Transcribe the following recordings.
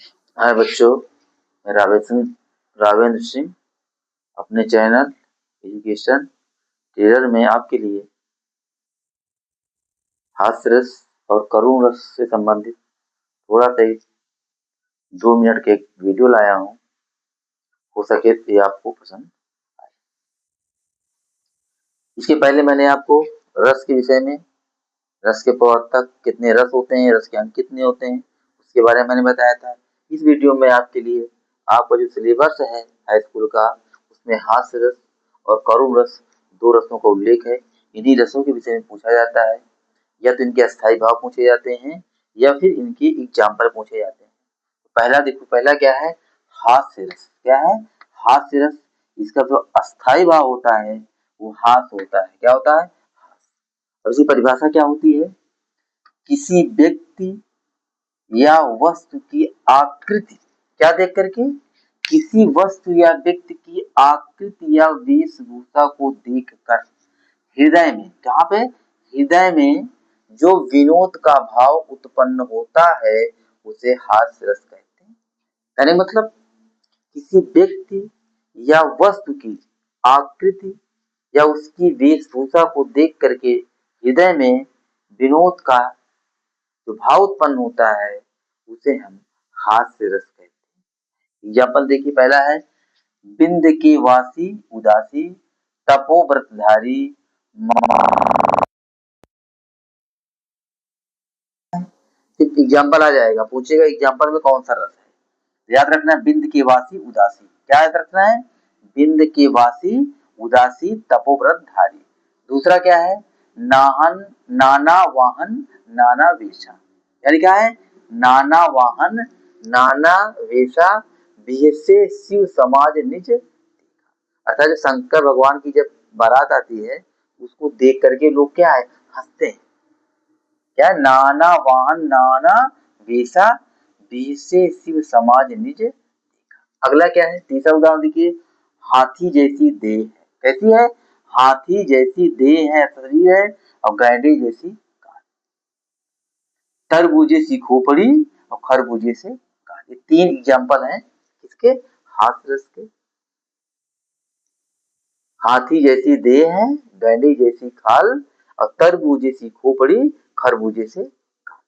हाय बच्चों, मैं रावेंद्र सिंह अपने चैनल एजुकेशन टेलर में आपके लिए हास्य रस और करुण रस से संबंधित थोड़ा सा 2 मिनट के एक वीडियो लाया हूँ। हो सके तो ये आपको पसंद आए। इसके पहले मैंने आपको रस के विषय में, रस के प्रवर्तक कितने रस होते हैं, रस के अंक कितने होते हैं, उसके बारे में मैंने बताया था। इस वीडियो में आपके लिए आपका जो सिलेबस है हाई स्कूल का, उसमें हास्य रस और करुण रस, 2 रसों का उल्लेख है। इन्हीं रसों के विषय में पूछा जाता है, या तो इनके अस्थायी भाव पूछे जाते हैं या फिर इनके एग्जाम्पल पूछे जाते हैं। पहला देखो, पहला क्या है? हास्य रस। क्या है? हास्य रस। इसका जो अस्थायी भाव होता है वो हास्य होता है। क्या होता है? और इसकी परिभाषा क्या होती है? किसी व्यक्ति या वस्तु की आकृति, क्या देख करके? किसी वस्तु या व्यक्ति की आकृति या वेशभूषा को देखकर हृदय में, कहाँ पे? हृदय में जो विनोद का भाव उत्पन्न होता है उसे हास्य रस कहते हैं। यानी मतलब किसी व्यक्ति या वस्तु की आकृति या उसकी वेशभूषा को देख करके हृदय में विनोद का जो भाव उत्पन्न होता है उसे हम हास्य रस कहते हैं। एग्जाम्पल देखिए, पहला है बिंद के वासी उदासी तपोव्रतधारी। एग्जाम्पल आ जाएगा, पूछेगा एग्जाम्पल में कौन सा रस है। याद रखना है बिंद के वासी उदासी। क्या याद रखना है? बिंद के वासी उदासी तपोव्रतधारी। दूसरा क्या है? नाहन नाना वाहन नाना वेशा। यानी क्या है? नाना वाहन नाना वेशा बिहसे शिव समाज निज। अर्थात जब शंकर भगवान की जब बारात आती है उसको देख करके लोग क्या है? हंसते हैं। क्या? नाना वाहन नाना वेशा बिहसे शिव समाज निज। अगला क्या है? तीसरा उदाहरण देखिए, हाथी जैसी देह है। कैसी है? हाथी जैसी देह है, शरीर है, और गैंडे जैसी कान। तरबूजे सी खोपड़ी और खरबूजे से कान। ये 3 एग्जाम्पल हैं किसके? हाथ रस के। हाथी जैसी देह है, गैंडे जैसी खाल, और तरबूजे सी खोपड़ी, खरबूजे से कान।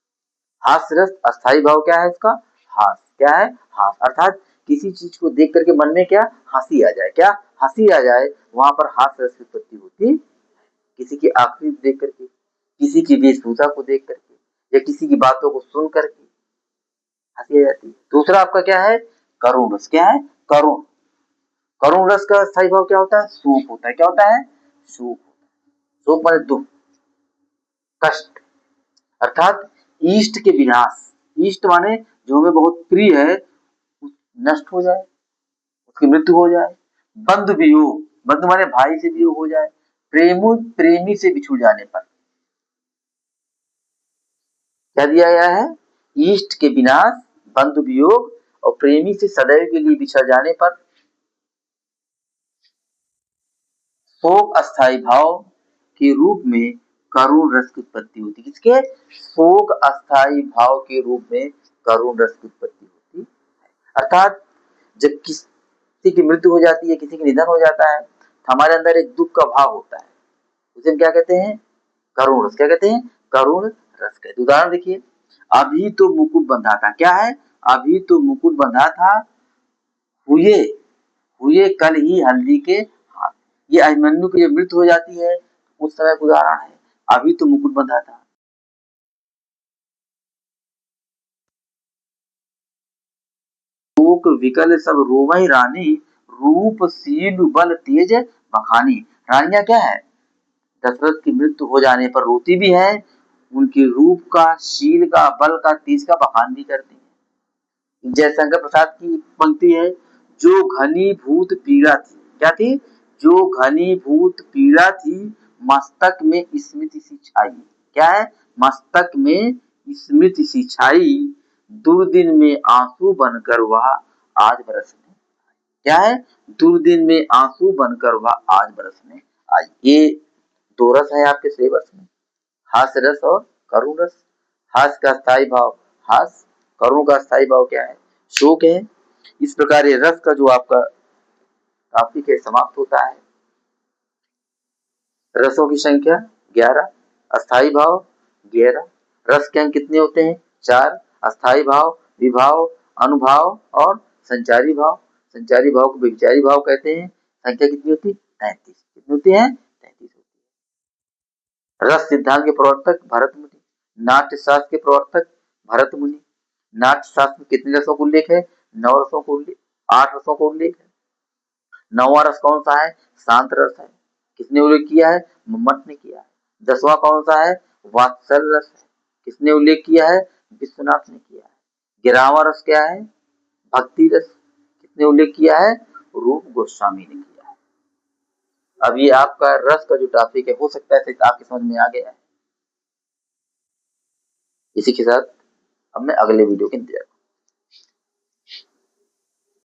हास्य रस अस्थायी भाव क्या है इसका? हास। क्या है? हास। अर्थात किसी चीज को देख करके मन में क्या? हंसी आ जाए। क्या? हंसी आ जाए, वहां पर हास्य रस की उत्पत्ति होती। किसी की आकृति देख करके, किसी की वेशभूषा को देख करके, या किसी की बातों को सुन करके हंसी आ जाती है। दूसरा आपका क्या है? करुण रस। क्या है? करुण। करुण रस का स्थायी भाव क्या होता है? शोक होता है। क्या होता है? शोक। शोक माने दुख, कष्ट। अर्थात इष्ट के विनाश। इष्ट माने जो हमें बहुत प्रिय है नष्ट हो जाए, उसकी मृत्यु हो जाए। बंधु वियोग, बंधु माने भाई से वियोग हो जाए। प्रेमी से बिछुड़ जाने पर क्या दिया गया है? इष्ट के विनाश, बंधु वियोग और प्रेमी से सदैव के लिए बिछड़ जाने पर शोक अस्थायी भाव के रूप में करुण रस की उत्पत्ति होती है। किसके? शोक अस्थायी भाव के रूप में करुण रस की उत्पत्ति होती है। अर्थात जब किसी की मृत्यु हो जाती है, किसी का निधन हो जाता है, तो हमारे अंदर एक दुख का भाव होता है, उसे हम क्या कहते हैं? करुण रस। क्या कहते हैं? करुण रस कहते। उदाहरण देखिए, अभी तो मुकुट बंधा था। क्या है? अभी तो मुकुट बंधा था, हुए हुए कल ही हल्दी के हाथ। ये अभिमन्यु की जब मृत्यु हो जाती है उस समय का उदाहरण है। अभी तो मुकुट बंधा था। शोक विकल सब रोवहि रानी, रूप शील बल तेज बखानी। रानियां क्या है? दशरथ की मृत्यु हो जाने पर रोती भी है, उनके रूप का, शील का, बल का, तेज का बखान भी करती है। जयशंकर प्रसाद की पंक्ति है, जो घनीभूत पीड़ा थी। क्या थी? जो घनीभूत पीड़ा थी, मस्तक में स्मृति सी छाई। क्या है? मस्तक में स्मृति सी छाई, दुर्दिन में आंसू बनकर वह आज बरसने। क्या है? दुर्दिन में आंसू बनकर वह आज बरसने आई। ये 2 रस है आपके सिलेबस में, हास्य रस और करुण रस। हास्य का स्थायी भाव हास्य, करुण का स्थायी भाव क्या है? शोक है। इस प्रकार ये रस का जो आपका टॉपिक है समाप्त होता है। रसों की संख्या 11, अस्थाई भाव 11, रस के अंक कितने होते हैं 4, अस्थाई भाव, विभाव, अनुभाव और संचारी भाव। संचारी भाव को विचारी भाव कहते हैं। संख्या कितनी होती है 33। कितनी होती है 33 होती है। रस सिद्धांत के प्रवर्तक भरत मुनि, नाट्य शास्त्र के प्रवर्तक भरत मुनि। नाट्य शास्त्र में कितने रसों का उल्लेख है 9 रसों का उल्लेख, 8 रसों का उल्लेख है। 9वां रस कौन सा है शांत रस है। किसने उल्लेख किया है मम्मट ने किया है। 10वां कौन सा है वात्सल रस है। किसने उल्लेख किया है विश्वनाथ ने किया है। 11वां रस क्या है भक्ति रस। किसने उल्लेख किया है रूप गोस्वामी ने किया है। अब ये आपका रस का जो टॉपिक है हो सकता है आपके समझ में आ गया है। इसी के साथ अब मैं अगले वीडियो के इंतजार